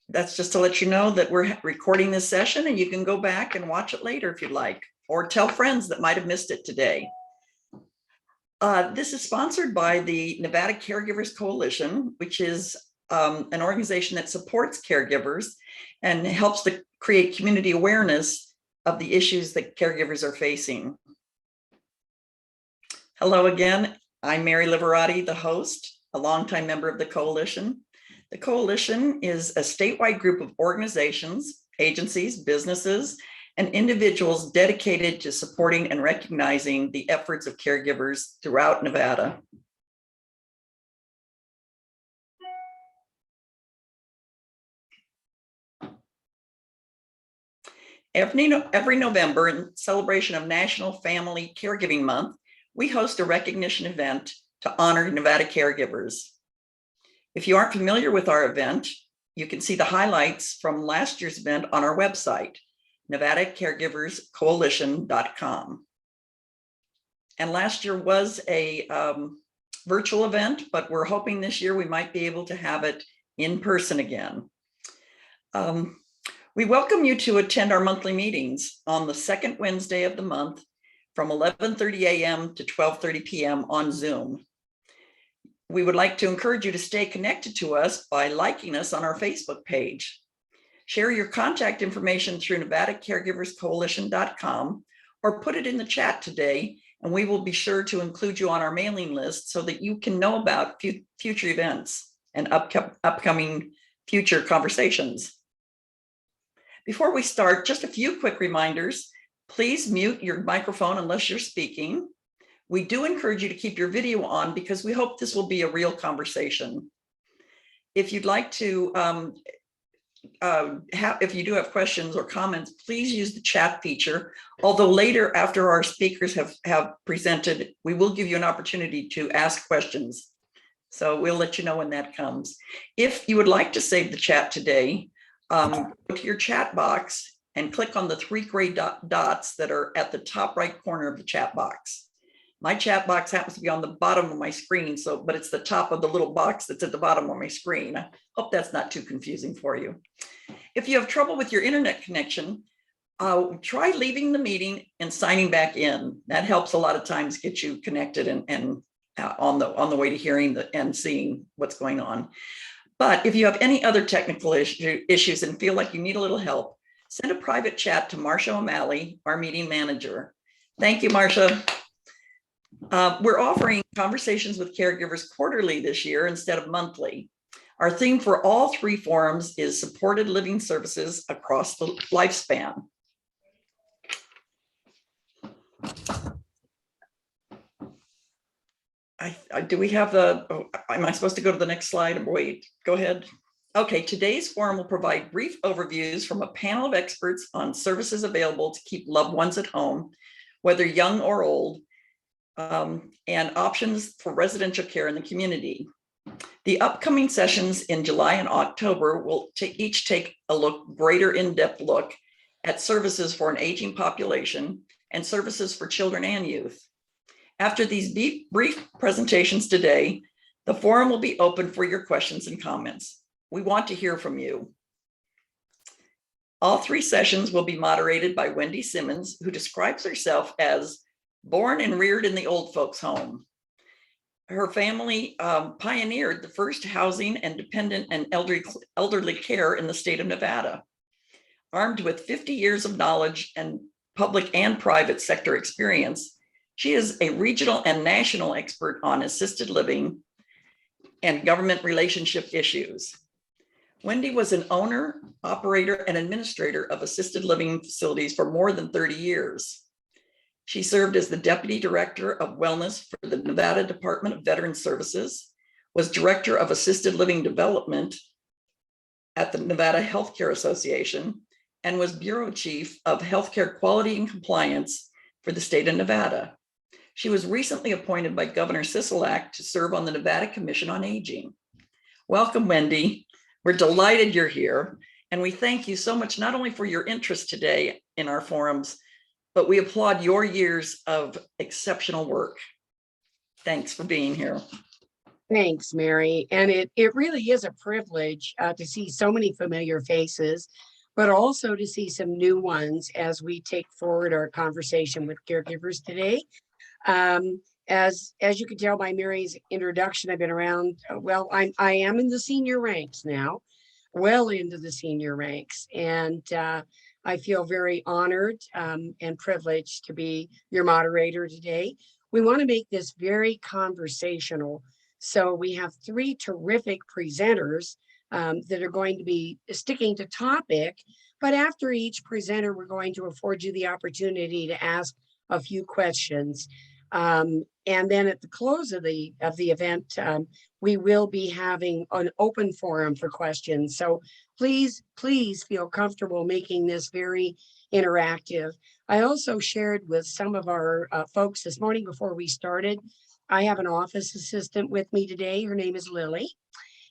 That's just to let you know that we're recording this session, and you can go back and watch it later if you'd like, or tell friends that might have missed it today. This is sponsored by the Nevada Caregivers Coalition, which is an organization that supports caregivers and helps to create community awareness of the issues that caregivers are facing. Hello again, I'm Mary Liverati, the host, a longtime member of the coalition. The coalition is a statewide group of organizations, agencies, businesses, and individuals dedicated to supporting and recognizing the efforts of caregivers throughout Nevada. Every November, in celebration of National Family Caregiving Month, we host a recognition event to honor Nevada caregivers. If you aren't familiar with our event, you can see the highlights from last year's event on our website, nevadacaregiverscoalition.com. And last year was a virtual event, but we're hoping this year we might be able to have it in person again. We welcome you to attend our monthly meetings on the second Wednesday of the month from 11:30 a.m. to 12:30 p.m. on Zoom. We would like to encourage you to stay connected to us by liking us on our Facebook page. Share your contact information through nevadacaregiverscoalition.com or put it in the chat today, and we will be sure to include you on our mailing list so that you can know about future events and upcoming future conversations. Before we start, just a few quick reminders. Please mute your microphone unless you're speaking. We do encourage you to keep your video on because we hope this will be a real conversation. If you'd like to, if you do have questions or comments, please use the chat feature. Although later, after our speakers have presented, we will give you an opportunity to ask questions. So we'll let you know when that comes. If you would like to save the chat today, go to your chat box and click on the three gray dots that are at the top right corner of the chat box. My chat box happens to be on the bottom of my screen, but it's the top of the little box that's at the bottom of my screen. I hope that's not too confusing for you. If you have trouble with your internet connection, try leaving the meeting and signing back in. That helps a lot of times get you connected and on the way to hearing and seeing what's going on. But if you have any other technical issues and feel like you need a little help, send a private chat to Marsha O'Malley, our meeting manager. Thank you, Marsha. We're offering conversations with caregivers quarterly this year instead of monthly. Our theme for all three forums is supported living services across the lifespan. Do we have am I supposed to go to the next slide? Wait, go ahead. Okay, today's forum will provide brief overviews from a panel of experts on services available to keep loved ones at home, whether young or old, and options for residential care in the community. The upcoming sessions in July and October will each take a greater in-depth look at services for an aging population and services for children and youth. After these brief presentations today, the forum will be open for your questions and comments. We want to hear from you. All three sessions will be moderated by Wendy Simmons, who describes herself as born and reared in the old folks' home. Her family pioneered the first housing and dependent and elderly care in the state of Nevada. Armed with 50 years of knowledge and public and private sector experience, she is a regional and national expert on assisted living and government relationship issues. Wendy was an owner, operator, and administrator of assisted living facilities for more than 30 years. She served as the Deputy Director of Wellness for the Nevada Department of Veterans Services, was Director of Assisted Living Development at the Nevada Healthcare Association, and was Bureau Chief of Healthcare Quality and Compliance for the state of Nevada. She was recently appointed by Governor Sisolak to serve on the Nevada Commission on Aging. Welcome, Wendy. We're delighted you're here, and we thank you so much, not only for your interest today in our forums, but we applaud your years of exceptional work. Thanks for being here. Thanks, Mary. And it really is a privilege to see so many familiar faces, but also to see some new ones as we take forward our conversation with caregivers today. Um, as you can tell by Mary's introduction, I've been around, well, I am in the senior ranks now, well into the senior ranks. And I feel very honored and privileged to be your moderator today. We want to make this very conversational. So we have three terrific presenters that are going to be sticking to topic. But after each presenter, we're going to afford you the opportunity to ask a few questions. And then at the close of the event, we will be having an open forum for questions. So please feel comfortable making this very interactive. I also shared with some of our folks this morning before we started, I have an office assistant with me today. Her name is Lily,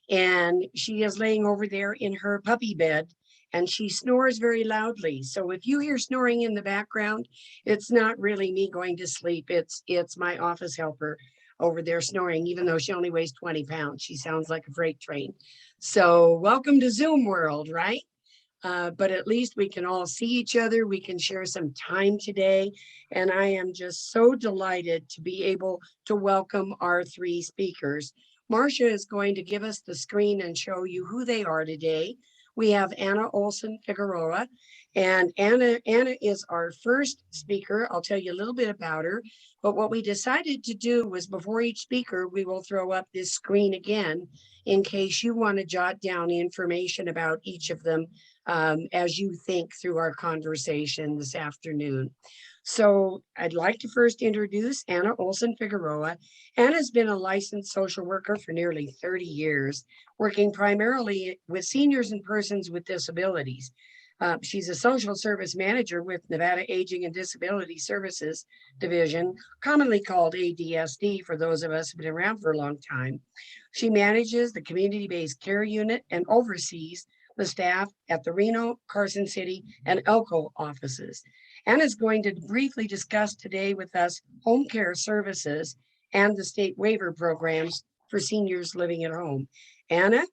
and she is laying over there in her puppy bed, and she snores very loudly. So if you hear snoring in the background, it's not really me going to sleep. It's my office helper over there snoring, even though she only weighs 20 pounds. She sounds like a freight train. So welcome to Zoom world, right? But at least we can all see each other. We can share some time today. And I am just so delighted to be able to welcome our three speakers. Marcia is going to give us the screen and show you who they are today. We have Anna Olsen-Figueroa, and Anna is our first speaker. I'll tell you a little bit about her, but what we decided to do was before each speaker, we will throw up this screen again in case you want to jot down information about each of them as you think through our conversation this afternoon. So I'd like to first introduce Anna Olsen-Figueroa. Anna's been a licensed social worker for nearly 30 years, working primarily with seniors and persons with disabilities. She's a social service manager with Nevada Aging and Disability Services Division, commonly called ADSD for those of us who've been around for a long time. She manages the community-based care unit and oversees the staff at the Reno, Carson City, and Elko offices. Anna's going to briefly discuss today with us home care services and the state waiver programs for seniors living at home. Anna,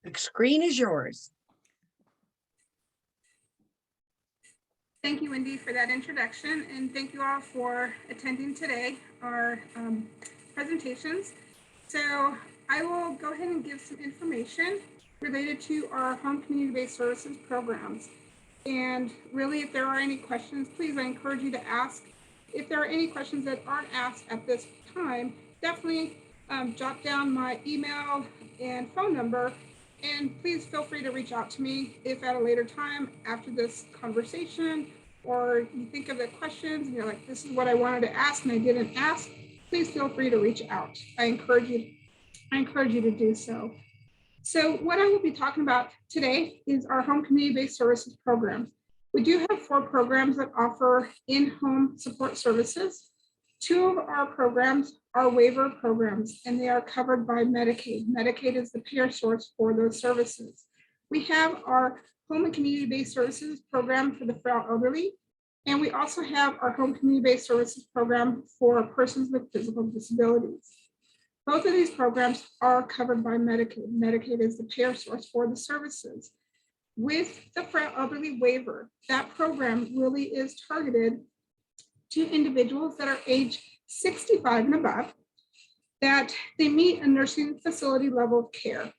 the screen is yours. Thank you, Wendy, for that introduction, and thank you all for attending today, our presentations. So I will go ahead and give some information related to our home community-based services programs. And really, if there are any questions, please, I encourage you to ask. If there are any questions that aren't asked at this time, definitely jot down my email and phone number, and please feel free to reach out to me if at a later time after this conversation, or you think of the questions and you're like, this is what I wanted to ask and I didn't ask, please feel free to reach out. I encourage you to do so. So what I will be talking about today is our home community-based services programs. We do have 4 programs that offer in-home support services. 2 of our programs are waiver programs, and they are covered by Medicaid. Medicaid is the payer source for those services. We have our home and community-based services program for the frail elderly, and we also have our home community-based services program for persons with physical disabilities. Both of these programs are covered by Medicaid. Medicaid is the payer source for the services. With the frail elderly waiver, that program really is targeted to individuals that are age 65 and above, that they meet a nursing facility level of care.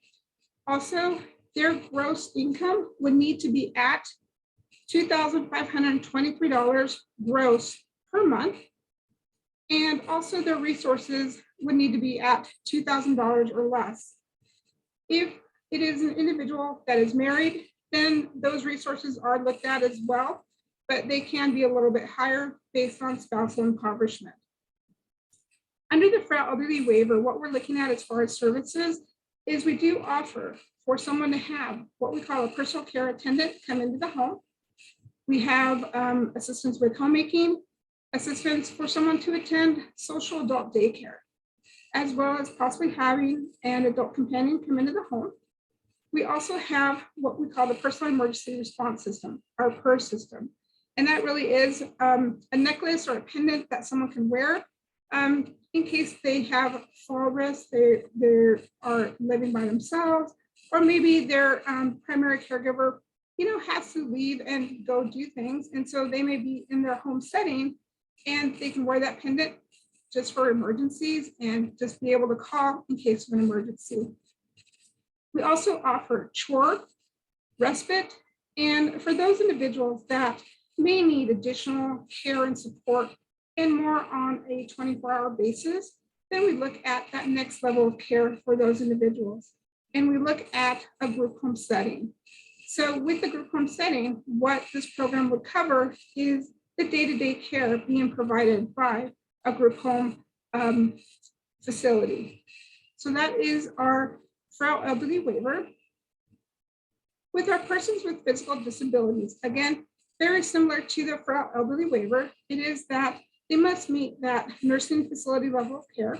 Also, their gross income would need to be at $2,523 gross per month. And also their resources would need to be at $2,000 or less. If it is an individual that is married, then those resources are looked at as well, but they can be a little bit higher based on spousal impoverishment. Under the frail elderly waiver, what we're looking at as far as services is we do offer for someone to have what we call a personal care attendant come into the home. We have assistance with homemaking, assistance for someone to attend social adult daycare, as well as possibly having an adult companion come into the home. We also have what we call the personal emergency response system, our PERS system. And that really is a necklace or a pendant that someone can wear in case they have fall risk, they are living by themselves, or maybe their primary caregiver, has to leave and go do things. And so they may be in their home setting and they can wear that pendant just for emergencies and just be able to call in case of an emergency. We also offer chore, respite, and for those individuals that may need additional care and support and more on a 24-hour basis, then we look at that next level of care for those individuals. And we look at a group home setting. So with the group home setting, what this program would cover is the day-to-day care being provided by a group home facility. So that is our frail elderly waiver. With our persons with physical disabilities, again, very similar to the frail elderly waiver, it is that they must meet that nursing facility level of care,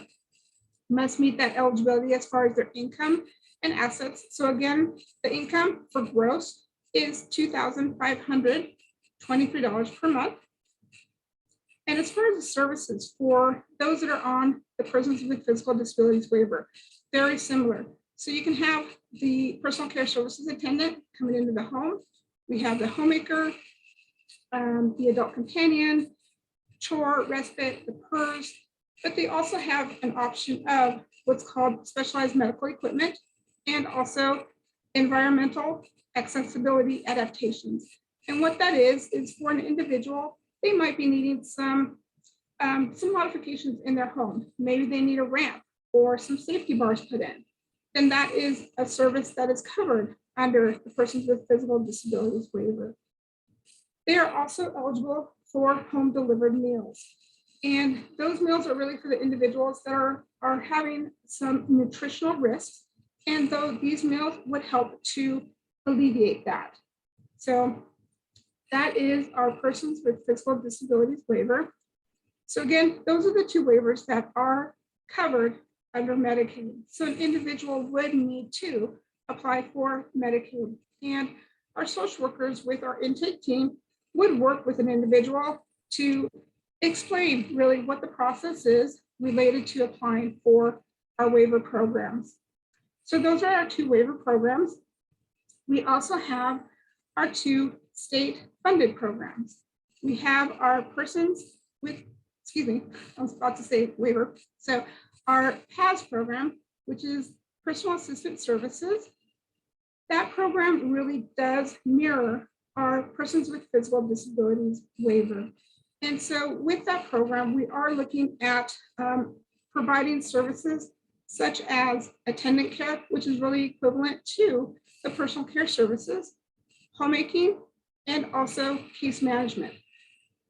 must meet that eligibility as far as their income and assets. So again, the income for gross is $2,523 per month. And as far as the services for those that are on the persons with physical disabilities waiver, very similar. So you can have the personal care services attendant coming into the home. We have the homemaker, the adult companion, chore, respite, the PERS, but they also have an option of what's called specialized medical equipment and also environmental accessibility adaptations. And what that is for an individual, they might be needing some modifications in their home. Maybe they need a ramp or some safety bars put in. Then that is a service that is covered under the Persons with Physical Disabilities waiver. They are also eligible for home delivered meals. And those meals are really for the individuals that are having some nutritional risks. And though these meals would help to alleviate that. So that is our Persons with Physical Disabilities waiver. So again, those are the two waivers that are covered under Medicaid. So an individual would need to apply for Medicaid. And our social workers with our intake team would work with an individual to explain really what the process is related to applying for our waiver programs. So those are our two waiver programs. We also have our two state funded programs. We have our persons with, I was about to say waiver. So our PAS program, which is Personal Assistant Services, that program really does mirror our Persons with Physical Disabilities waiver. And so with that program, we are looking at providing services such as attendant care, which is really equivalent to the personal care services, homemaking, and also case management.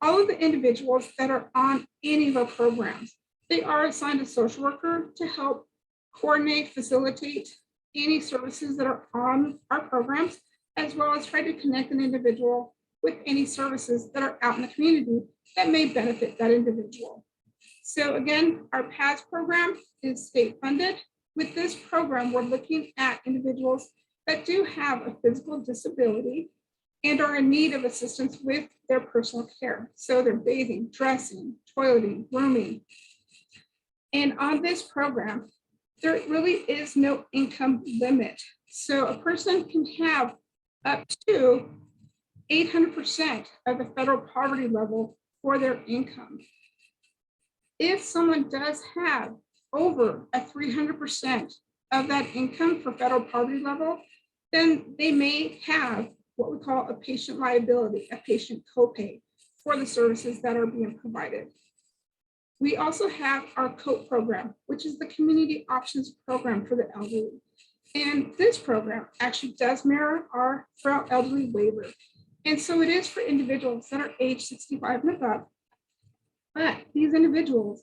All of the individuals that are on any of our programs, they are assigned a social worker to help coordinate, facilitate any services that are on our programs, as well as try to connect an individual with any services that are out in the community that may benefit that individual. So again, our PAS program is state funded. With this program, we're looking at individuals that do have a physical disability and are in need of assistance with their personal care. So they're bathing, dressing, toileting, grooming. And on this program, there really is no income limit. So a person can have up to 800% of the federal poverty level for their income. If someone does have over a 300% of that income for federal poverty level, then they may have what we call a patient liability, a patient copay for the services that are being provided. We also have our COPE program, which is the Community Options Program for the elderly. And this program actually does mirror our frail elderly waiver. And so it is for individuals that are age 65 and above, but these individuals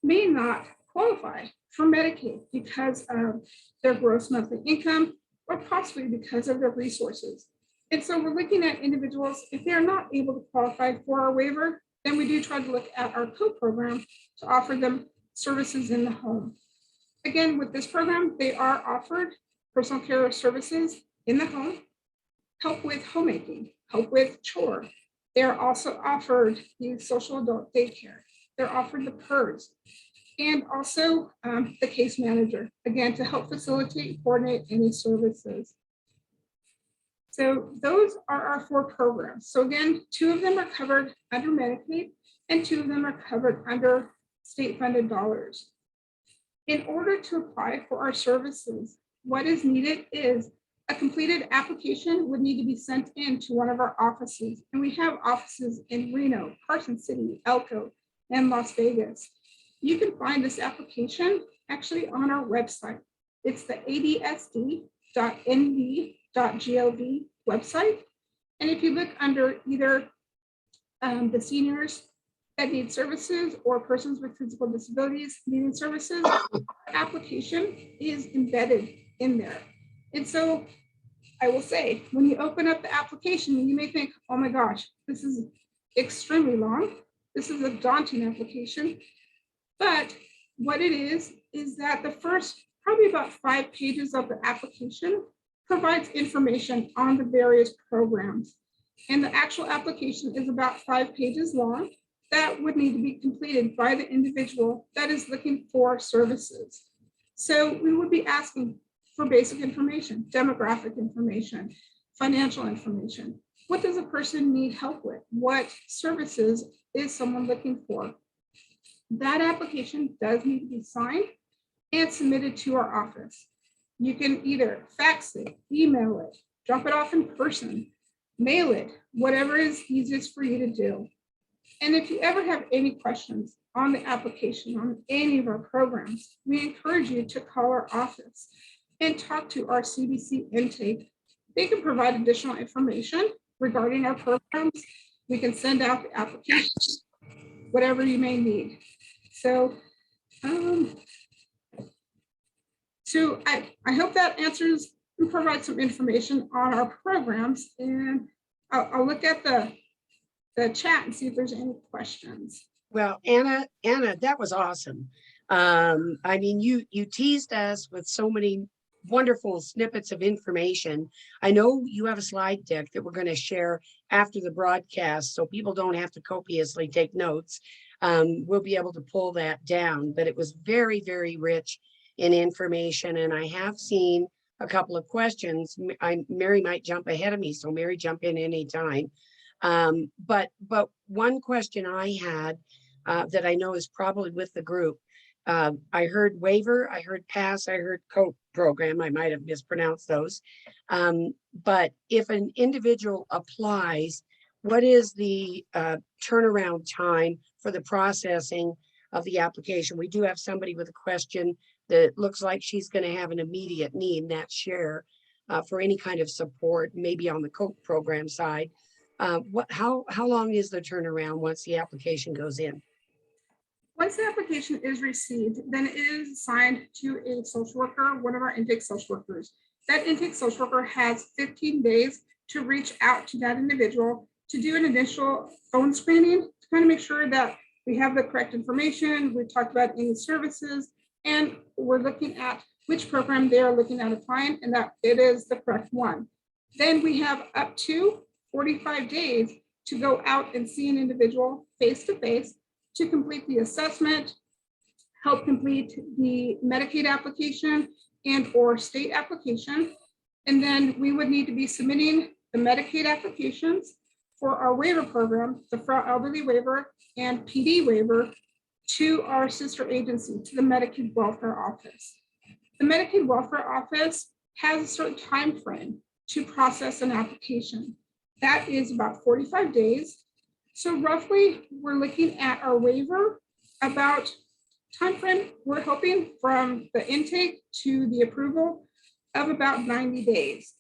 may not qualify for Medicaid because of their gross monthly income or possibly because of their resources. And so we're looking at individuals, if they're not able to qualify for our waiver, then we do try to look at our COPE program to offer them services in the home. Again, with this program, they are offered personal care services in the home, help with homemaking, help with chore. They're also offered the social adult daycare. They're offered the PERS, and also the case manager, again, to help facilitate, coordinate any services. So those are our 4 programs. So again, 2 of them are covered under Medicaid and 2 of them are covered under state funded dollars. In order to apply for our services, what is needed is a completed application would need to be sent in to one of our offices. And we have offices in Reno, Carson City, Elko, and Las Vegas. You can find this application actually on our website. It's the adsd.nv.gov website. And if you look under either the seniors that need services or persons with physical disabilities needing services, application is embedded in there. And so I will say, when you open up the application, you may think, oh my gosh, this is extremely long. This is a daunting application. But what it is that the first probably about 5 pages of the application provides information on the various programs. And the actual application is about 5 pages long that would need to be completed by the individual that is looking for services. So we would be asking for basic information, demographic information, financial information. What does a person need help with? What services is someone looking for? That application does need to be signed and submitted to our office. You can either fax it, email it, drop it off in person, mail it, whatever is easiest for you to do. And if you ever have any questions on the application, on any of our programs, we encourage you to call our office and talk to our CBC intake. They can provide additional information regarding our programs. We can send out the application, whatever you may need. So, I hope that answers and provides some information on our programs. And I'll look at the chat and see if there's any questions. Well, Anna, that was awesome. I mean, you teased us with so many wonderful snippets of information. I know you have a slide deck that we're going to share after the broadcast, so people don't have to copiously take notes. We'll be able to pull that down, but it was very, very rich in information. And I have seen a couple of questions. Mary might jump ahead of me, so Mary, jump in anytime. But one question I had that I know is probably with the group, I heard waiver, I heard pass, I heard COPE program. I might have mispronounced those. But if an individual applies, what is the turnaround time for the processing of the application? We do have somebody with a question that looks like she's going to have an immediate need, and that's share for any kind of support, maybe on the COPE program side. How long is the turnaround once the application goes in? Once the application is received, then it is assigned to a social worker, one of our intake social workers. That intake social worker has 15 days to reach out to that individual to do an initial phone screening to kind of make sure that we have the correct information. We've talked about any services, and we're looking at which program they are looking at applying and that it is the correct one. Then we have up to 45 days to go out and see an individual face-to-face to complete the assessment, help complete the Medicaid application and or state application. And then we would need to be submitting the Medicaid applications for our waiver program, the frail elderly waiver and PD waiver, to our sister agency, to the Medicaid Welfare Office. The Medicaid Welfare Office has a certain time frame to process an application. That is about 45 days. So roughly, we're looking at our waiver about time frame, we're hoping from the intake to the approval of about 90 days.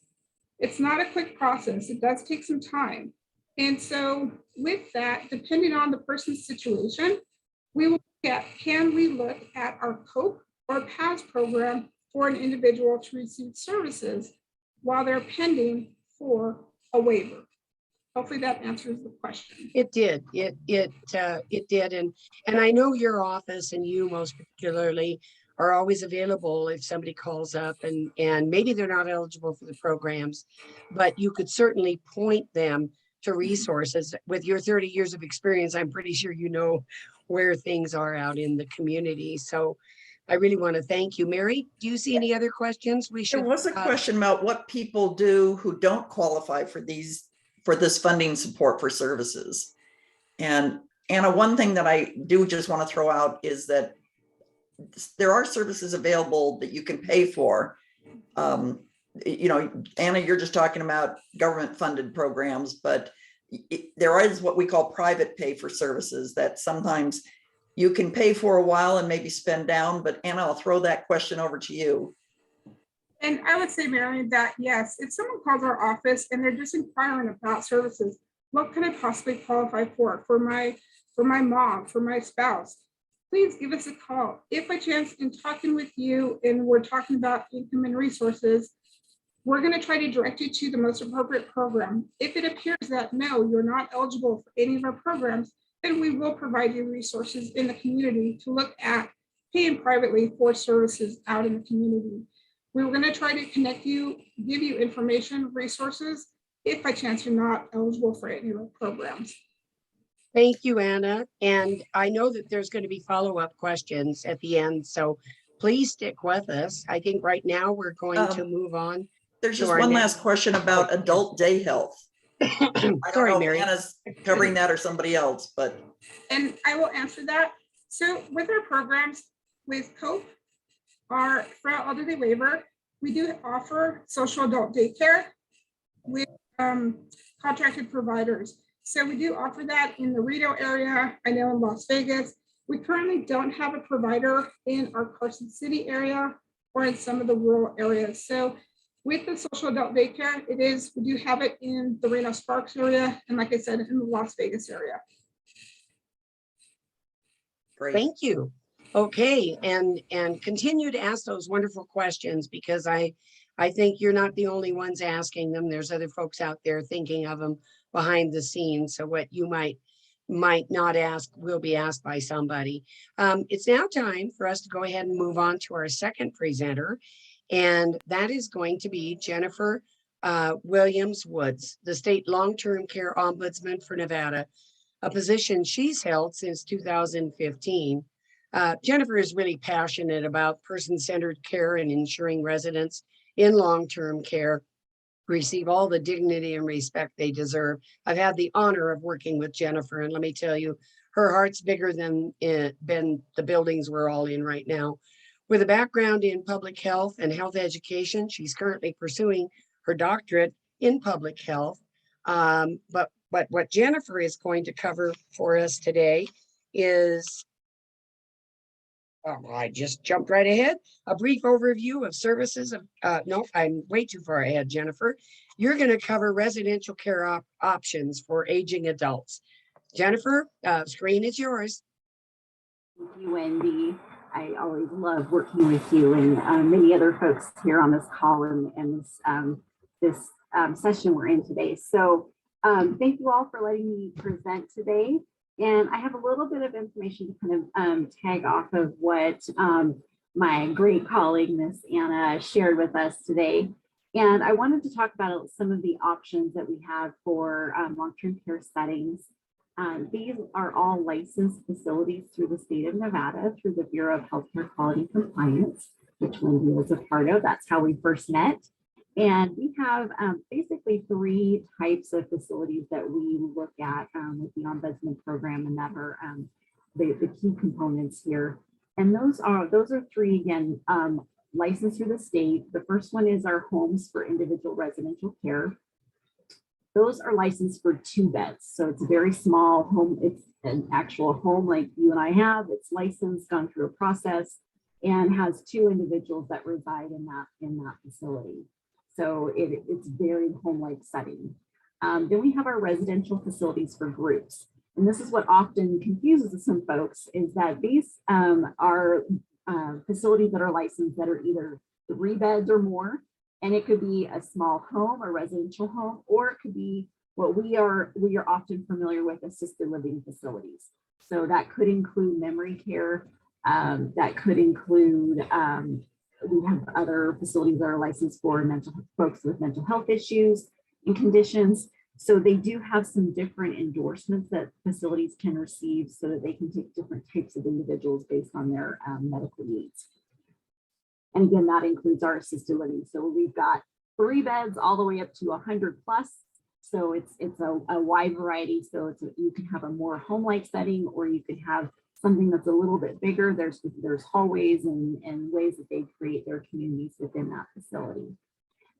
It's not a quick process. It does take some time. And so with that, depending on the person's situation, we will look at, can we look at our COPE or PAS program for an individual to receive services while they're pending for a waiver? Hopefully that answers the question. It did. It did. And I know your office and you most particularly are always available if somebody calls up and maybe they're not eligible for the programs, but you could certainly point them to resources. With your 30 years of experience, I'm pretty sure you know where things are out in the community. So I really want to thank you. Mary, do you see any other questions we should? There was a question about what people do who don't qualify for this funding support for services. And Anna, one thing that I do just want to throw out is that there are services available that you can pay for. You know, Anna, you're just talking about government funded programs, but there is what we call private pay for services that sometimes you can pay for a while and maybe spend down. But Anna, I'll throw that question over to you. And I would say, Mary, that yes, if someone calls our office and they're just inquiring about services, what can I possibly qualify for my mom, for my spouse? Please give us a call. If by chance in talking with you and we're talking about income and resources, we're going to try to direct you to the most appropriate program. If it appears that no, you're not eligible for any of our programs, then we will provide you resources in the community to look at paying privately for services out in the community. We're going to try to connect you, give you information, resources, if by chance you're not eligible for any of our programs. Thank you, Anna. And I know that there's going to be follow-up questions at the end, so please stick with us. I think right now we're going to move on. There's just one last question about adult day health. I don't Sorry, know Mary. if Anna's covering that or somebody else, but. And I will answer that. So with our programs with COPE, our frail elderly waiver, we do offer social adult daycare with contracted providers. So we do offer that in the Reno area. I know in Las Vegas. We currently don't have a provider in our Carson City area or in some of the rural areas. So with the social adult daycare, we do have it in the Reno Sparks area. And like I said, in the Las Vegas area. Great. Thank you. Okay, and continue to ask those wonderful questions, because I think you're not the only ones asking them. There's other folks out there thinking of them behind the scenes. So what you might not ask will be asked by somebody. It's now time for us to go ahead and move on to our second presenter, and that is going to be Jennifer Williams-Woods, the State Long-Term Care Ombudsman for Nevada, a position she's held since 2015. Jennifer is really passionate about person-centered care and ensuring residents in long-term care receive all the dignity and respect they deserve. I've had the honor of working with Jennifer, and let me tell you, her heart's bigger than the buildings we're all in right now. With a background in public health and health education, she's currently pursuing her doctorate in public health. But what Jennifer is going to cover for us today is, I just jumped right ahead. A brief overview of services of, no, I'm way too far ahead, Jennifer. You're going to cover residential care options for aging adults. Jennifer, screen is yours. Thank you, Wendy. I always love working with you and many other folks here on this call and this session we're in today. So thank you all for letting me present today. And I have a little bit of information to kind of tag off of what my great colleague, Miss Anna, shared with us today. And I wanted to talk about some of the options that we have for long-term care settings. These are all licensed facilities through the state of Nevada, through the Bureau of Healthcare Quality Compliance, which Wendy was a part of. That's how we first met. And we have basically three types of facilities that we look at with the Ombudsman program, and that are the key components here. And those are three, again, licensed through the state. The first one is our homes for individual residential care. Those are licensed for 2 beds. So it's a very small home. It's an actual home like you and I have. It's licensed, gone through a process, and has 2 individuals that reside in that facility. So it's very home-like setting. Then we have our residential facilities for groups. And this is what often confuses some folks, is that these are facilities that are licensed that are either 3 beds or more. And it could be a small home, a residential home, or it could be what we are often familiar with, assisted living facilities. So that could include memory care. That could include, we have other facilities that are licensed for folks with mental health issues and conditions. So they do have some different endorsements that facilities can receive so that they can take different types of individuals based on their medical needs. And again, that includes our assisted living. So we've got 3 beds all the way up to 100+. So it's a wide variety. So you can have a more home-like setting, or you can have something that's a little bit bigger. There's hallways and ways that they create their communities within that facility.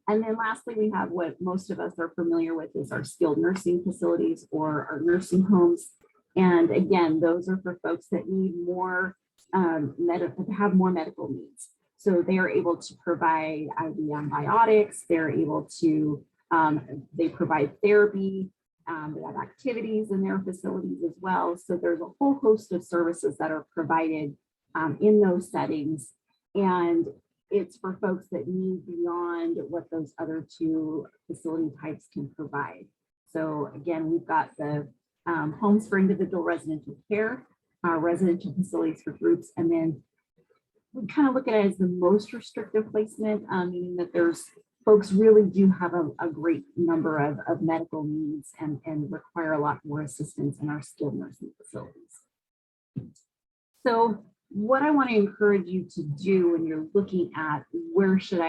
And then lastly, we have what most of us are familiar with is our skilled nursing facilities or our nursing homes. And again, those are for folks that need more have more medical needs. So they are able to provide IV antibiotics. They're able to they provide therapy. They have activities in their facilities as well. So there's a whole host of services that are provided in those settings. And it's for folks that need beyond what those other 2 facility types can provide. So again, we've got the homes for individual residential care, residential facilities for groups, and then we kind of look at it as the most restrictive placement, meaning that there's folks really do have a great number of medical needs and require a lot more assistance in our skilled nursing facilities. So what I want to encourage you to do when you're looking at where should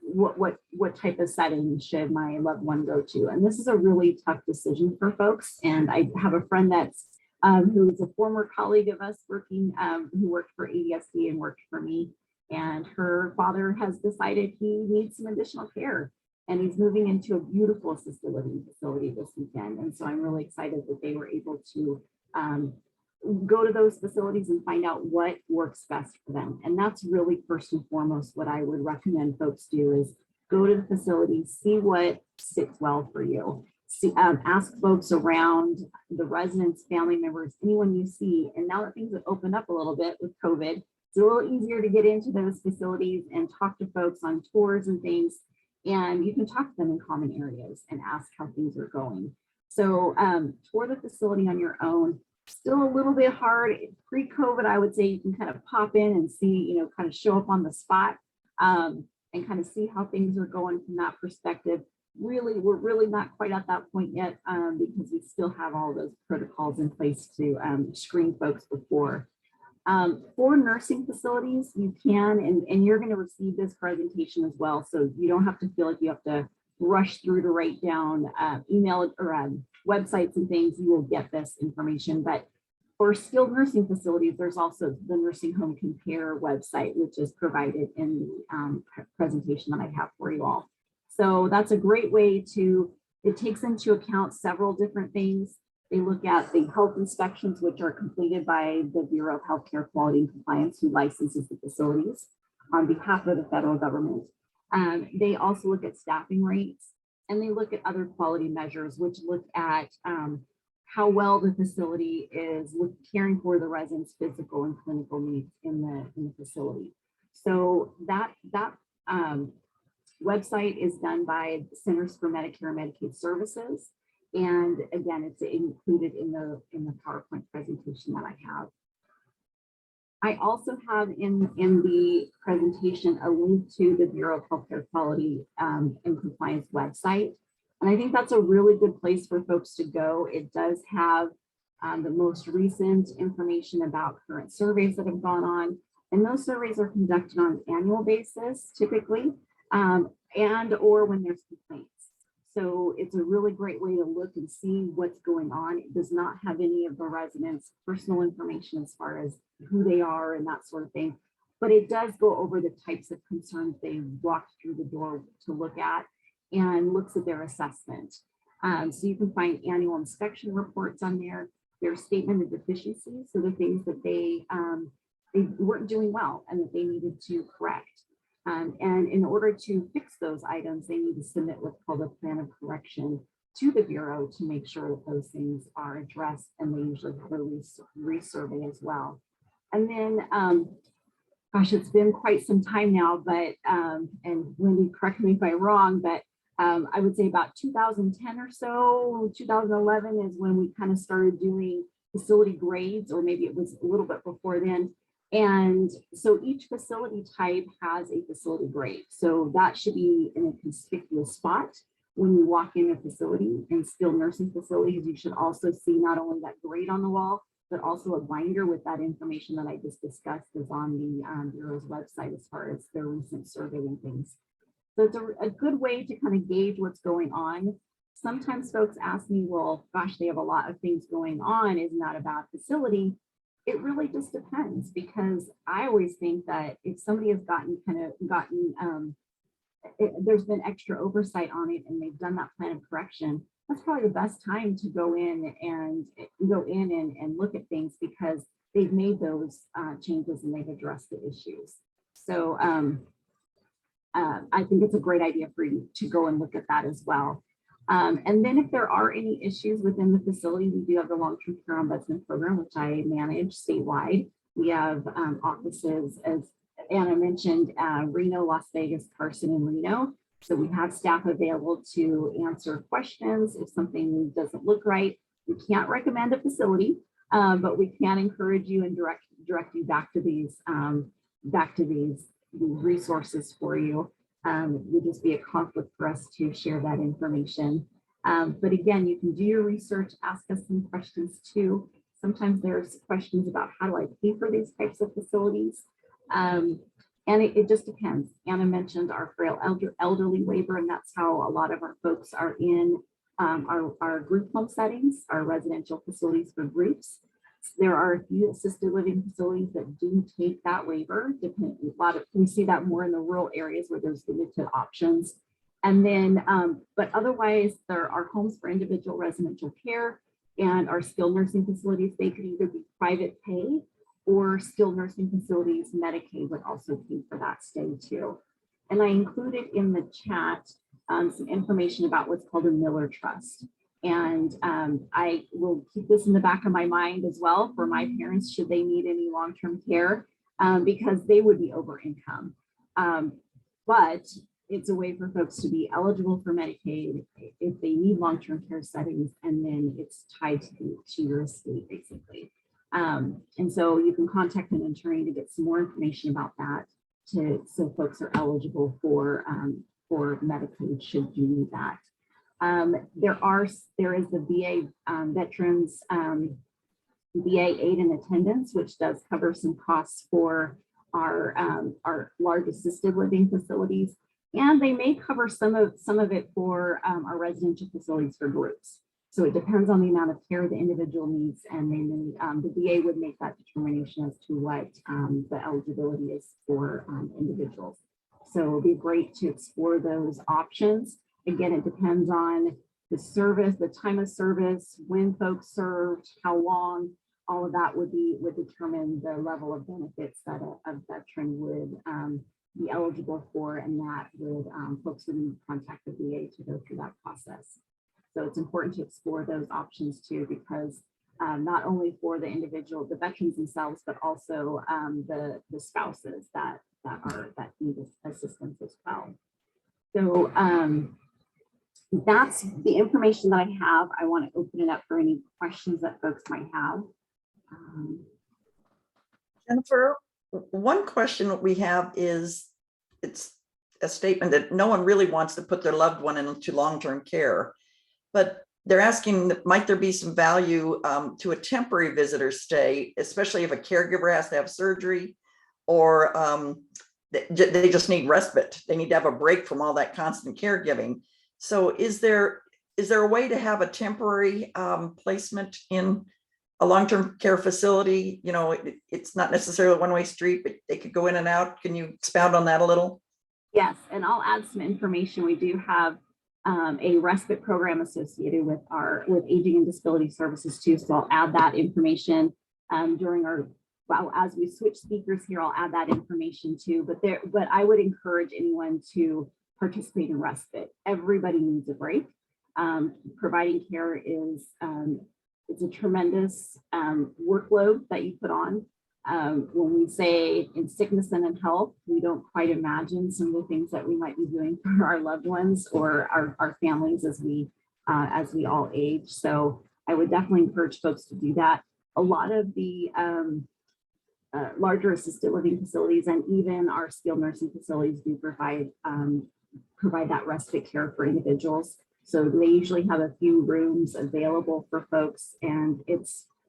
what type of setting should my loved one go to? And this is a really tough decision for folks. And I have a friend that's who is a former colleague of us working, who worked for ADSD and worked for me. And her father has decided he needs some additional care. And he's moving into a beautiful assisted living facility this weekend. And so I'm really excited that they were able to go to those facilities and find out what works best for them. And that's really first and foremost what I would recommend folks do is go to the facility, see what sits well for you. See, ask folks around, the residents, family members, anyone you see. And now that things have opened up a little bit with COVID, it's a little easier to get into those facilities and talk to folks on tours and things. And you can talk to them in common areas and ask how things are going. So tour the facility on your own. Still a little bit hard. Pre-COVID, I would say you can kind of pop in and see, kind of show up on the spot and kind of see how things are going from that perspective. Really, we're really not quite at that point yet because we still have all those protocols in place to screen folks before. For nursing facilities, you can, and you're going to receive this presentation as well. So you don't have to feel like you have to rush through to write down email or websites and things. You will get this information. But for skilled nursing facilities, there's also the Nursing Home Compare website, which is provided in the presentation that I have for you all. So that's a great way to, it takes into account several different things. They look at the health inspections, which are completed by the Bureau of Healthcare Quality and Compliance, who licenses the facilities on behalf of the federal government. They also look at staffing rates, and they look at other quality measures, which look at how well the facility is caring for the residents' physical and clinical needs in the facility. So that website is done by the Centers for Medicare and Medicaid Services. And again, it's included in the PowerPoint presentation that I have. I also have in the presentation a link to the Bureau of Healthcare Quality and Compliance website. And I think that's a really good place for folks to go. It does have the most recent information about current surveys that have gone on. And those surveys are conducted on an annual basis, typically, and or when there's complaints. So it's a really great way to look and see what's going on. It does not have any of the residents' personal information as far as who they are and that sort of thing, but it does go over the types of concerns they walked through the door to look at and looks at their assessment. So you can find annual inspection reports on there, their statement of deficiencies, so the things that they weren't doing well and that they needed to correct. And in order to fix those items, they need to submit what's called a plan of correction to the Bureau to make sure that those things are addressed, and they usually have a resurvey as well. And then, gosh, it's been quite some time now, but, and Wendy, correct me if I'm wrong, but I would say about 2010 or so, 2011 is when we kind of started doing facility grades, or maybe it was a little bit before then. And so each facility type has a facility grade. So that should be in a conspicuous spot when you walk in a facility, in skilled nursing facilities, you should also see not only that grade on the wall, but also a binder with that information that I just discussed is on the Bureau's website as far as their recent survey and things. So it's a good way to kind of gauge what's going on. Sometimes folks ask me, well, gosh, they have a lot of things going on. Isn't that a bad facility? It really just depends, because I always think that if somebody has there's been extra oversight on it and they've done that plan of correction, that's probably the best time to go in and look at things, because they've made those changes and they've addressed the issues. So I think it's a great idea for you to go and look at that as well. And then if there are any issues within the facility, we do have the long-term care ombudsman program, which I manage statewide. We have offices, as Anna mentioned, Reno, Las Vegas, Carson, and Reno. So we have staff available to answer questions if something doesn't look right. We can't recommend a facility, but we can encourage you and direct you back to these resources for you. It would just be a conflict for us to share that information. But again, you can do your research, ask us some questions too. Sometimes there's questions about how do I pay for these types of facilities? And it just depends. Anna mentioned our frail elderly waiver, and that's how a lot of our folks are in our group home settings, our residential facilities for groups. There are a few assisted living facilities that do take that waiver. We see that more in the rural areas where there's limited options. And then, but otherwise, there are homes for individual residential care and our skilled nursing facilities. They could either be private pay, or skilled nursing facilities, Medicaid would also pay for that stay too. And I included in the chat some information about what's called a Miller Trust. And I will keep this in the back of my mind as well for my parents, should they need any long-term care, because they would be over income. But it's a way for folks to be eligible for Medicaid if they need long-term care settings, and then it's tied to your estate basically. And so you can contact an attorney to get some more information about that, so folks are eligible for Medicaid should you need that. There is the VA Veterans VA aid and attendance, which does cover some costs for our large assisted living facilities, and they may cover some of it for our residential facilities for groups. So it depends on the amount of care the individual needs, and then the VA would make that determination as to what the eligibility is for individuals. So it'll be great to explore those options. Again, it depends on the service, the time of service, when folks served, how long. All of that would determine the level of benefits that a veteran would be eligible for, and that would folks would need to contact the VA to go through that process. So it's important to explore those options too, because not only for the individual, the veterans themselves, but also the spouses that need assistance as well. So that's the information that I have. I want to open it up for any questions that folks might have. Jennifer, one question we have is, it's a statement that no one really wants to put their loved one into long-term care, but they're asking, might there be some value to a temporary visitor stay, especially if a caregiver has to have surgery, or they just need respite. They need to have a break from all that constant caregiving. So is there a way to have a temporary placement in a long-term care facility? You know, it's not necessarily a one-way street, but they could go in and out. Can you expound on that a little? Yes, and I'll add some information. We do have a respite program associated with aging and disability services too. So I'll add that information as we switch speakers here. I'll add that information too. But I would encourage anyone to participate in respite. Everybody needs a break. Providing care is it's a tremendous workload that you put on. When we say in sickness and in health, we don't quite imagine some of the things that we might be doing for our loved ones or our families as we all age. So I would definitely encourage folks to do that. A lot of the larger assisted living facilities and even our skilled nursing facilities do provide provide that respite care for individuals. So they usually have a few rooms available for folks, and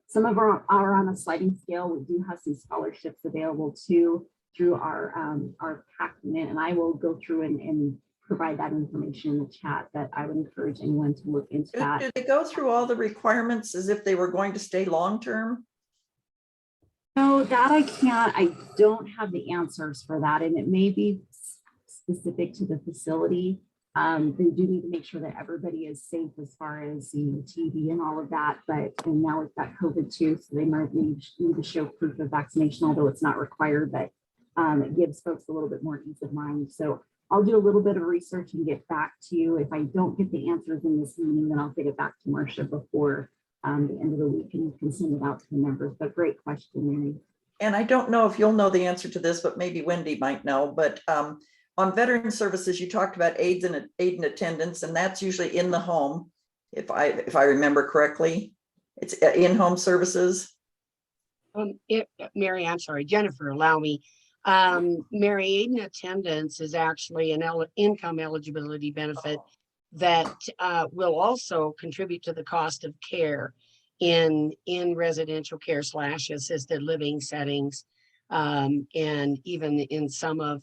some of our are on a sliding scale. We do have some scholarships available too through our PAC unit, and I will go through and provide that information in the chat, but I would encourage anyone to look into that. Do they go through all the requirements as if they were going to stay long-term? No, that I don't have the answers for that, and it may be specific to the facility. They do need to make sure that everybody is safe as far as, TB and all of that, and now we've got COVID too, so they might need to show proof of vaccination, although it's not required, but it gives folks a little bit more ease of mind. So I'll do a little bit of research and get back to you. If I don't get the answers in this meeting, then I'll get it back to Marcia before the end of the week, and you can send it out to the members. But great question, Mary. And I don't know if you'll know the answer to this, but maybe Wendy might know, but on veteran services, you talked about aid and attendance, and that's usually in the home. If I remember correctly, it's in-home services. Mary, I'm sorry, Jennifer, allow me. Mary, aid and attendance is actually an income eligibility benefit that will also contribute to the cost of care in residential care / assisted living settings. And even in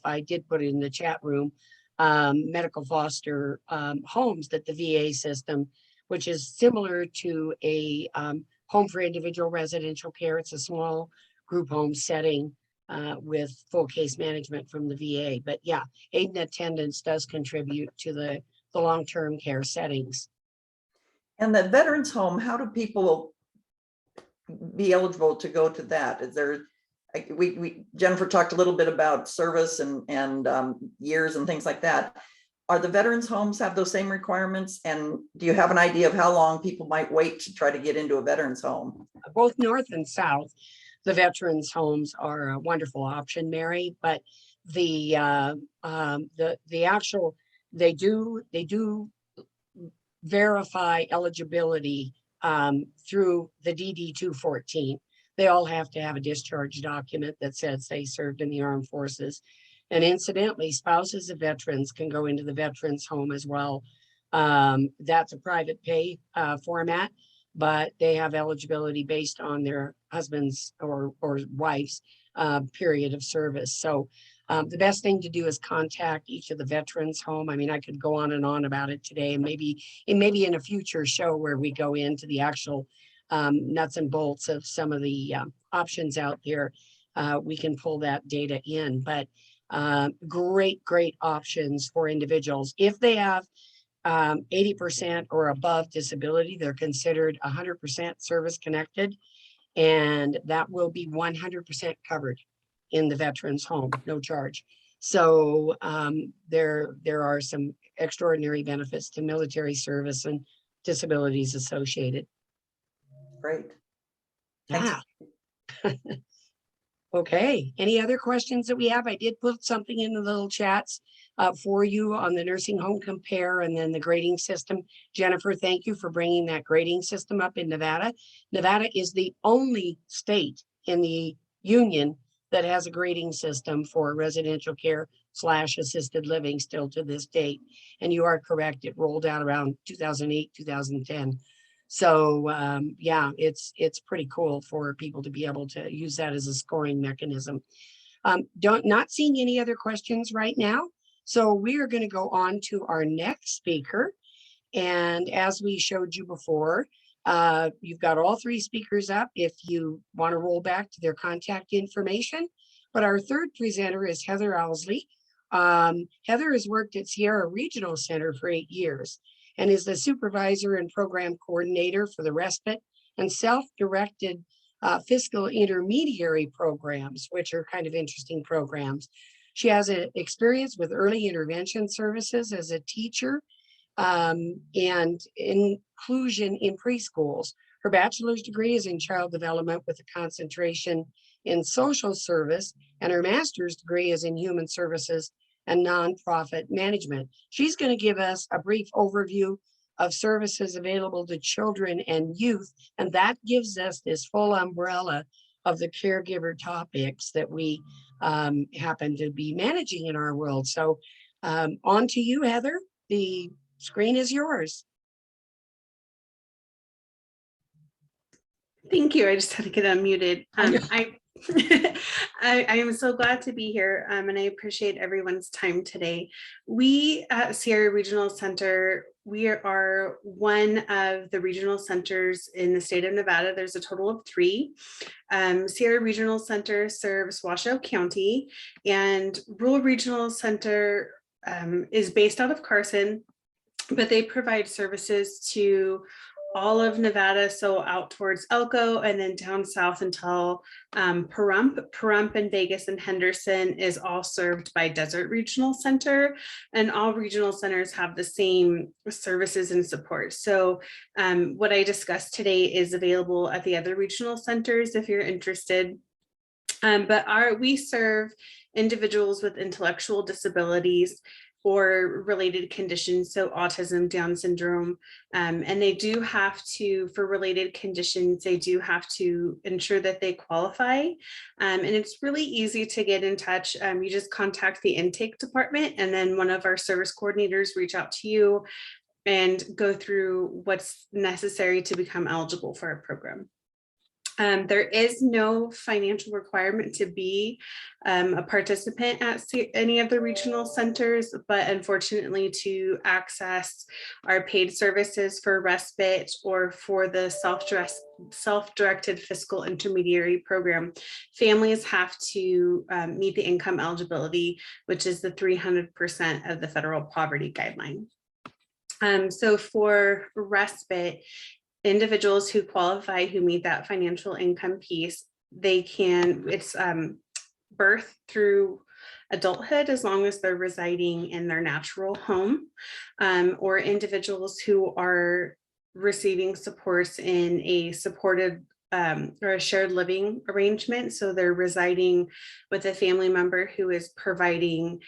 I did put it in the chat room, medical foster homes that the VA system, which is similar to a home for individual residential care. It's a small group home setting with full case management from the VA. But yeah, aid and attendance does contribute to the long-term care settings. And the veterans home, how do people be eligible to go to that? Is there, Jennifer talked a little bit about service and years and things like that. Are the veterans homes have those same requirements? And do you have an idea of how long people might wait to try to get into a veterans home? Both north and south, the veterans homes are a wonderful option, Mary, but the actual, they do verify eligibility through the DD 214. They all have to have a discharge document that says they served in the armed forces. And incidentally, spouses of veterans can go into the veterans home as well. That's a private pay format, but they have eligibility based on their husband's or wife's period of service. So the best thing to do is contact each of the veterans home. I mean, I could go on and on about it today, and maybe in a future show where we go into the actual nuts and bolts of some of the options out there, we can pull that data in. But great options for individuals. If they have 80% or above disability, they're considered 100% service connected, and that will be 100% covered in the veterans home, no charge. So there are some extraordinary benefits to military service and disabilities associated. Great. Thanks. Yeah. Okay, any other questions that we have? I did put something in the little chats for you on the nursing home compare and then the grading system. Jennifer, thank you for bringing that grading system up in Nevada. Nevada is the only state in the union that has a grading system for residential care / assisted living still to this date. And you are correct, it rolled out around 2008, 2010. So yeah, it's pretty cool for people to be able to use that as a scoring mechanism. Not seeing any other questions right now. So we are going to go on to our next speaker. And as we showed you before, you've got all three speakers up if you want to roll back to their contact information. But our third presenter is Heather Owsley. Heather has worked at Sierra Regional Center for 8 years and is the supervisor and program coordinator for the respite and self-directed fiscal intermediary programs, which are kind of interesting programs. She has an experience with early intervention services as a teacher and inclusion in preschools. Her bachelor's degree is in child development with a concentration in social service, and her master's degree is in human services and nonprofit management. She's going to give us a brief overview of services available to children and youth, and that gives us this full umbrella of the caregiver topics that we happen to be managing in our world. So On to you, Heather. The screen is yours. Thank you. I just had to get unmuted. I know. I am so glad to be here, and I appreciate everyone's time today. We at Sierra Regional Center, we are one of the regional centers in the state of Nevada. There's a total of 3. Sierra Regional Center serves Washoe County, and Rural Regional Center is based out of Carson, but they provide services to all of Nevada, so out towards Elko and then down south until Pahrump and Vegas and Henderson is all served by Desert Regional Center, and all regional centers have the same services and support. So what I discussed today is available at the other regional centers if you're interested. But we serve individuals with intellectual disabilities or related conditions, so autism, Down syndrome, and they do have to, for related conditions, they do have to ensure that they qualify, and it's really easy to get in touch. You just contact the intake department, and then one of our service coordinators reach out to you and go through what's necessary to become eligible for our program. There is no financial requirement to be a participant at any of the regional centers, but unfortunately to access our paid services for respite or for the self-directed fiscal intermediary program, families have to meet the income eligibility, which is the 300% of the federal poverty guideline. So for respite, individuals who qualify, who meet that financial income piece, they can, it's birth through adulthood as long as they're residing in their natural home, or individuals who are receiving supports in a supported or a shared living arrangement. So they're residing with a family member who is providing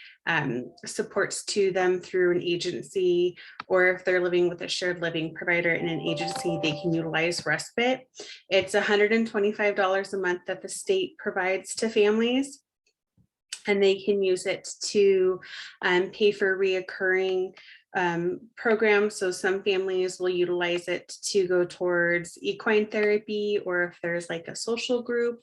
supports to them through an agency, or if they're living with a shared living provider in an agency, they can utilize respite. It's $125 a month that the state provides to families, and they can use it to pay for reoccurring programs. So some families will utilize it to go towards equine therapy, or if there's like a social group,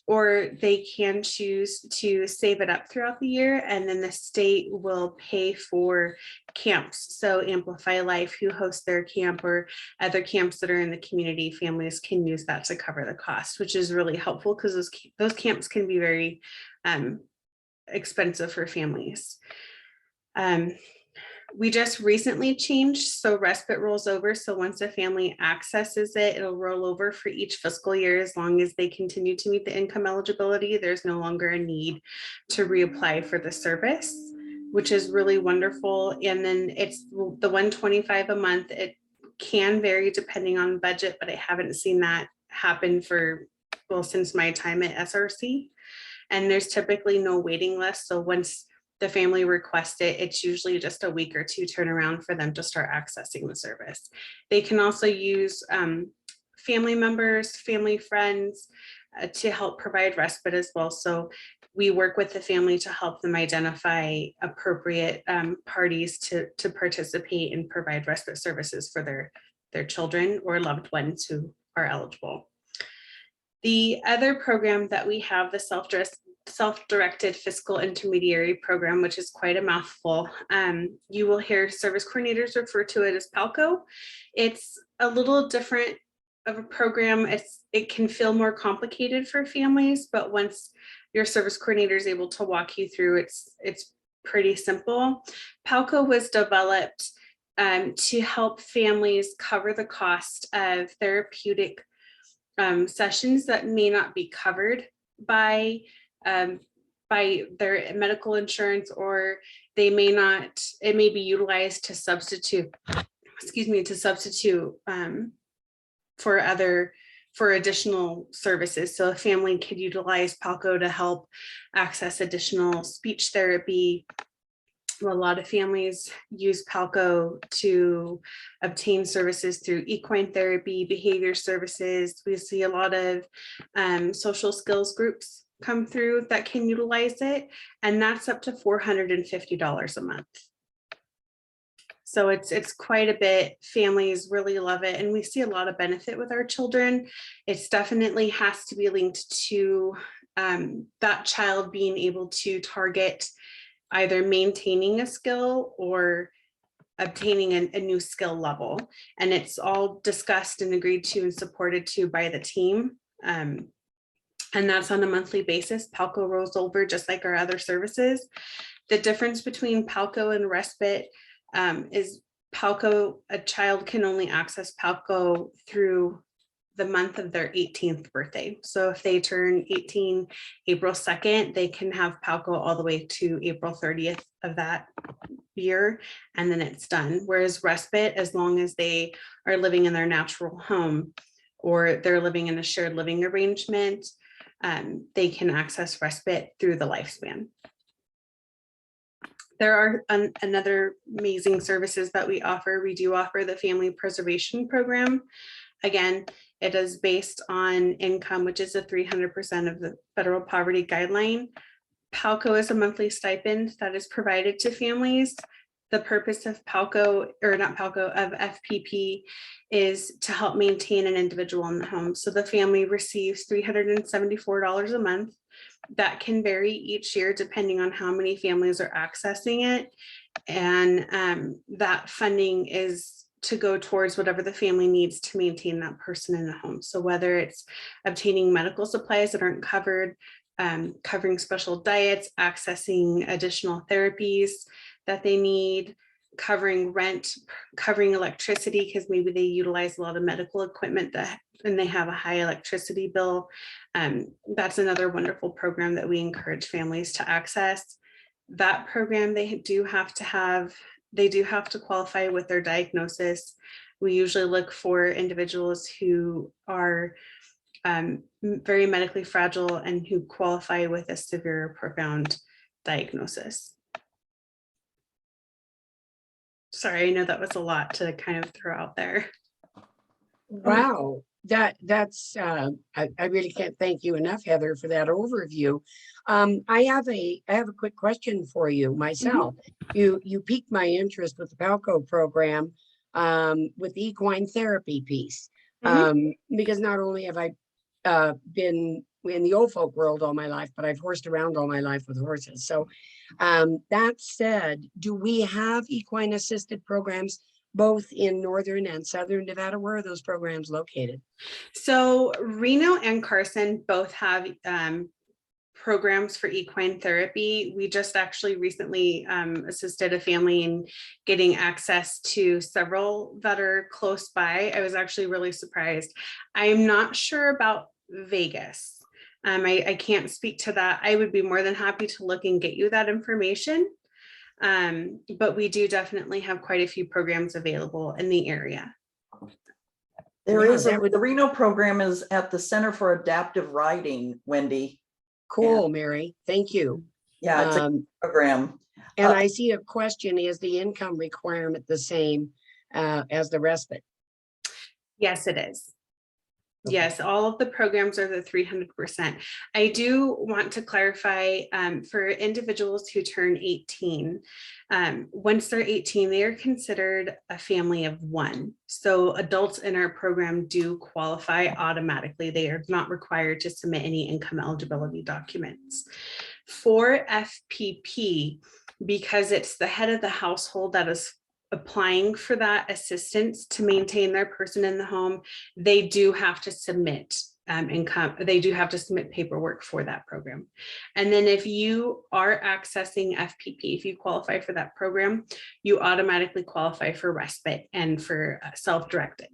or they can choose to save it up throughout the year, and then the state will pay for camps. So Amplify Life, who hosts their camp, or other camps that are in the community, families can use that to cover the cost, which is really helpful because those camps can be very expensive for families. We just recently changed, so respite rolls over. So once a family accesses it, it'll roll over for each fiscal year as long as they continue to meet the income eligibility. There's no longer a need to reapply for the service, which is really wonderful. And then it's the $125 a month. It can vary depending on budget, but I haven't seen that happen for, well, since my time at SRC. And there's typically no waiting list. So once the family requests it, it's usually just a week or 2 turnaround for them to start accessing the service. They can also use family members, family friends to help provide respite as well. So we work with the family to help them identify appropriate parties to participate and provide respite services for their children or loved ones who are eligible. The other program that we have, the self-directed fiscal intermediary program, which is quite a mouthful. You will hear service coordinators refer to it as Palco. It's a little different of a program. It can feel more complicated for families, but once your service coordinator is able to walk you through, it's pretty simple. Palco was developed to help families cover the cost of therapeutic sessions that may not be covered by their medical insurance, or they may not, it may be utilized to substitute, for additional services. So a family could utilize Palco to help access additional speech therapy. A lot of families use Palco to obtain services through equine therapy, behavior services. We see a lot of social skills groups come through that can utilize it, and that's up to $450 a month. So it's quite a bit. Families really love it, and we see a lot of benefit with our children. It's definitely has to be linked to that child being able to target either maintaining a skill or obtaining a new skill level. And it's all discussed and agreed to and supported to by the team. And that's on a monthly basis. Palco rolls over just like our other services. The difference between Palco and Respite is Palco, a child can only access Palco through the month of their 18th birthday. So if they turn 18 April 2nd, they can have Palco all the way to April 30th of that year, and then it's done. Whereas Respite, as long as they are living in their natural home or they're living in a shared living arrangement, they can access Respite through the lifespan. There are another amazing services that we offer. We do offer the Family Preservation Program. Again, it is based on income, which is a 300% of the federal poverty guideline. Palco is a monthly stipend that is provided to families. The purpose of Palco, or not Palco, of FPP is to help maintain an individual in the home. So the family receives $374 a month. That can vary each year depending on how many families are accessing it. And that funding is to go towards whatever the family needs to maintain that person in the home. So whether it's obtaining medical supplies that aren't covered, covering special diets, accessing additional therapies that they need, covering rent, covering electricity, because maybe they utilize a lot of medical equipment and they have a high electricity bill. That's another wonderful program that we encourage families to access. That program, they do have to qualify with their diagnosis. We usually look for individuals who are very medically fragile and who qualify with a severe or profound diagnosis. Sorry, I know that was a lot to kind of throw out there. Wow, that's I really can't thank you enough, Heather, for that overview. I have a quick question for you myself. You piqued my interest with the Palco program with the equine therapy piece, because not only have I been in the old folk world all my life, but I've horsed around all my life with horses. So that said, do we have equine assisted programs both in northern and southern Nevada? Where are those programs located? So Reno and Carson both have programs for equine therapy. We just actually recently assisted a family in getting access to several that are close by. I was actually really surprised. I'm not sure about Vegas. I can't speak to that. I would be more than happy to look and get you that information. But we do definitely have quite a few programs available in the area. There is the Reno program is at the Center for Adaptive Riding, Wendy. Cool, Mary. Thank you. Yeah, it's a program. And I see a question, is the income requirement the same as the respite? Yes, it is. Okay. Yes, all of the programs are the 300%. I do want to clarify for individuals who turn 18, once they're 18, they are considered a family of one. So adults in our program do qualify automatically. They are not required to submit any income eligibility documents. For FPP, because it's the head of the household that is applying for that assistance to maintain their person in the home, they do have to submit income. They do have to submit paperwork for that program. And then if you are accessing FPP, if you qualify for that program, you automatically qualify for respite and for self-directed.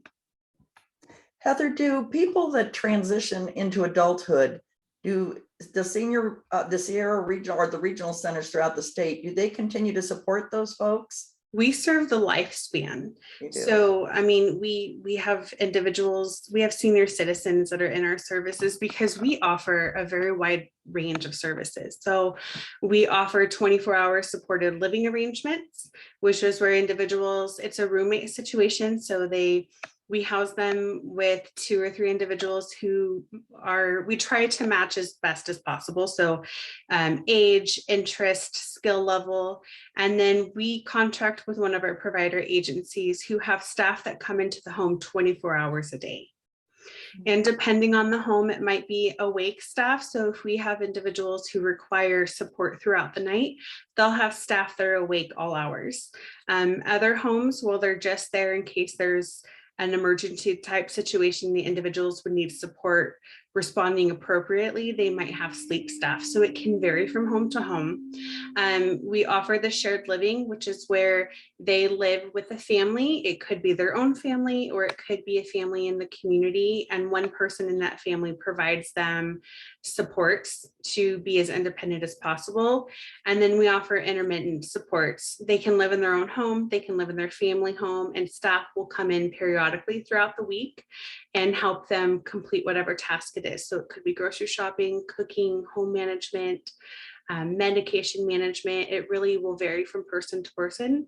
Heather, do people that transition into adulthood, do the Sierra Regional or the regional centers throughout the state, do they continue to support those folks? We serve the lifespan. So, I mean, we have individuals, we have senior citizens that are in our services because we offer a very wide range of services. So we offer 24-hour supported living arrangements, which is where individuals, it's a roommate situation. So they We house them with 2 or 3 individuals who we try to match as best as possible. So age, interest, skill level, and then we contract with one of our provider agencies who have staff that come into the home 24 hours a day. And depending on the home, it might be awake staff. So if we have individuals who require support throughout the night, they'll have staff that are awake all hours. Other homes, well, they're just there in case there's an emergency type situation, the individuals would need support responding appropriately. They might have sleep staff. So it can vary from home to home. We offer the shared living, which is where they live with a family. It could be their own family, or it could be a family in the community. And one person in that family provides them supports to be as independent as possible. And then we offer intermittent supports. They can live in their own home, they can live in their family home, and staff will come in periodically throughout the week and help them complete whatever task it is. So it could be grocery shopping, cooking, home management, medication management. It really will vary from person to person.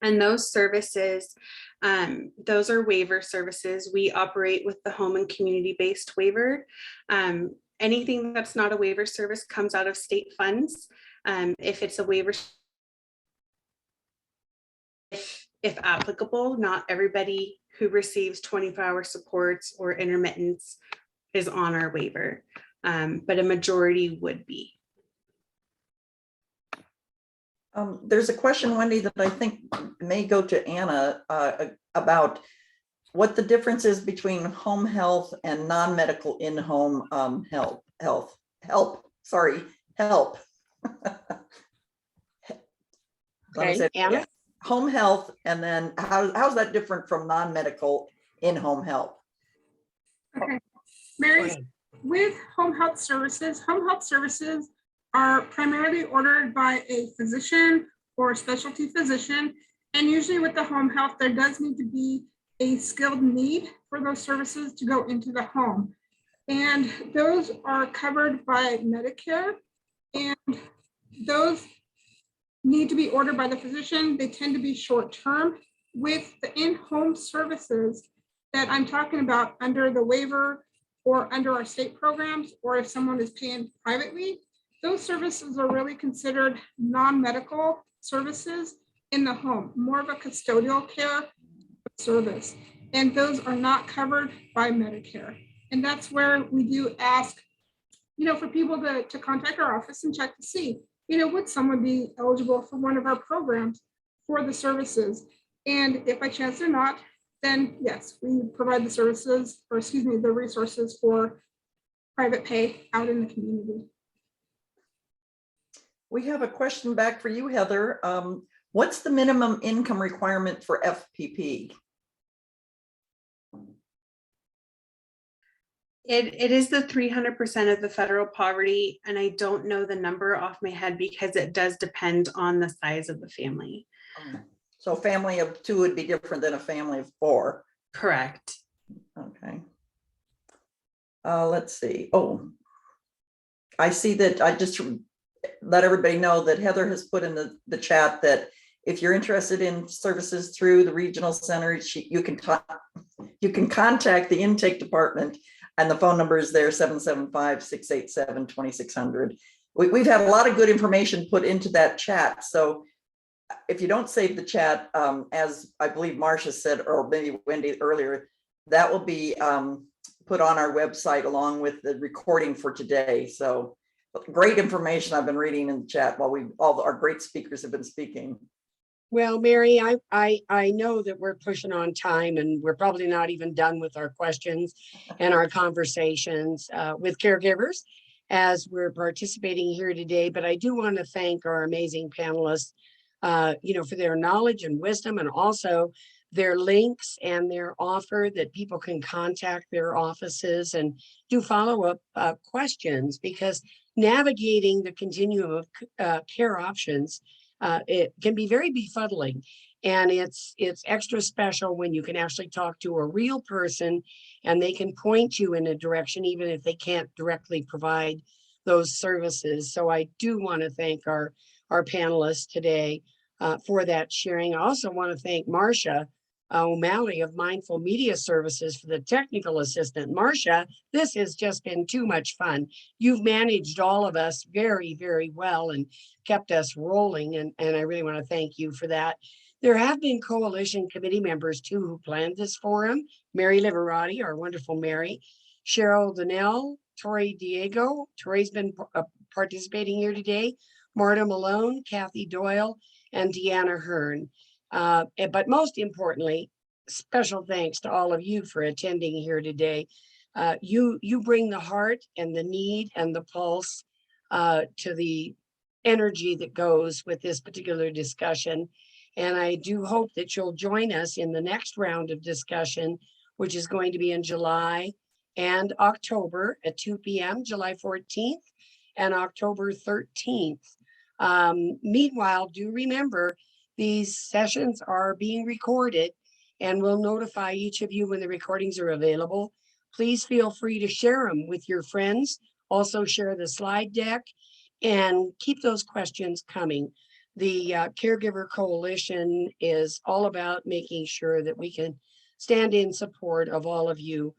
And those services, those are waiver services. We operate with the home and community-based waiver. Anything that's not a waiver service comes out of state funds. If it's a waiver, if applicable, not everybody who receives 24-hour supports or intermittents is on our waiver, but a majority would be. There's a question, Wendy, that I think may go to Anna about what the difference is between home health and non-medical in-home help. Okay, Anna? Home health, and then how's that different from non-medical in-home help? Okay, Mary, with home health services are primarily ordered by a physician or a specialty physician. And usually with the home health, there does need to be a skilled need for those services to go into the home. And those are covered by Medicare, and those need to be ordered by the physician. They tend to be short-term. With the in-home services that I'm talking about under the waiver or under our state programs, or if someone is paying privately, those services are really considered non-medical services in the home, more of a custodial care service. And those are not covered by Medicare. And that's where we do ask, for people to contact our office and check to see, would someone be eligible for one of our programs for the services? And if by chance they're not, then yes, we provide the services, or the resources for private pay out in the community. We have a question back for you, Heather. What's the minimum income requirement for FPP? It is the 300% of the federal poverty, and I don't know the number off my head because it does depend on the size of the family. So a family of 2 would be different than a family of 4. Correct. Okay. Let's see. Oh, I see that. I just let everybody know that Heather has put in the chat that if you're interested in services through the regional center, you can contact the intake department, and the phone number is there, 775-687-2600. We've had a lot of good information put into that chat. So if you don't save the chat, as I believe Marcia said, or maybe Wendy earlier, that will be put on our website along with the recording for today. So great information I've been reading in the chat while all our great speakers have been speaking. Well, Mary, I know that we're pushing on time, and we're probably not even done with our questions and our conversations with caregivers as we're participating here today. But I do want to thank our amazing panelists, for their knowledge and wisdom, and also their links and their offer that people can contact their offices and do follow-up questions, because navigating the continuum of care options, it can be very befuddling, and it's extra special when you can actually talk to a real person and they can point you in a direction, even if they can't directly provide those services. So I do want to thank our panelists today for that sharing. I also want to thank Marcia O'Malley of Mindful Media Services for the technical assistant. Marcia, this has just been too much fun. You've managed all of us very, very well and kept us rolling. And I really want to thank you for that. There have been coalition committee members too who planned this forum. Mary Liverati, our wonderful Mary, Cheryl Donnell, Tori Diego. Tori's been participating here today. Marta Malone, Kathy Doyle, and Deanna Hearn. But most importantly, special thanks to all of you for attending here today. You bring the heart and the need and the pulse to the energy that goes with this particular discussion. And I do hope that you'll join us in the next round of discussion, which is going to be in July and October at 2 p.m., July 14th and October 13th. Meanwhile, do remember, these sessions are being recorded and we'll notify each of you when the recordings are available. Please feel free to share them with your friends. Also share the slide deck and keep those questions coming. The Caregiver Coalition is all about making sure that we can stand in support of all of you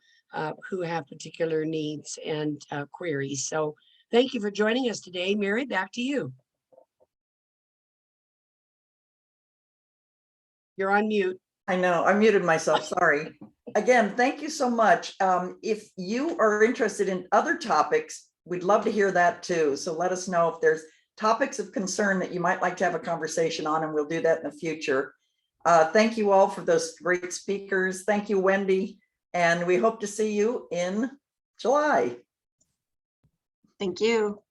who have particular needs and queries. So thank you for joining us today. Mary, back to you. You're on mute. I know, I muted myself, sorry. Again, thank you so much. If you are interested in other topics, we'd love to hear that too. So let us know if there's topics of concern that you might like to have a conversation on, and we'll do that in the future. Thank you all for those great speakers. Thank you, Wendy. And we hope to see you in July. Thank you.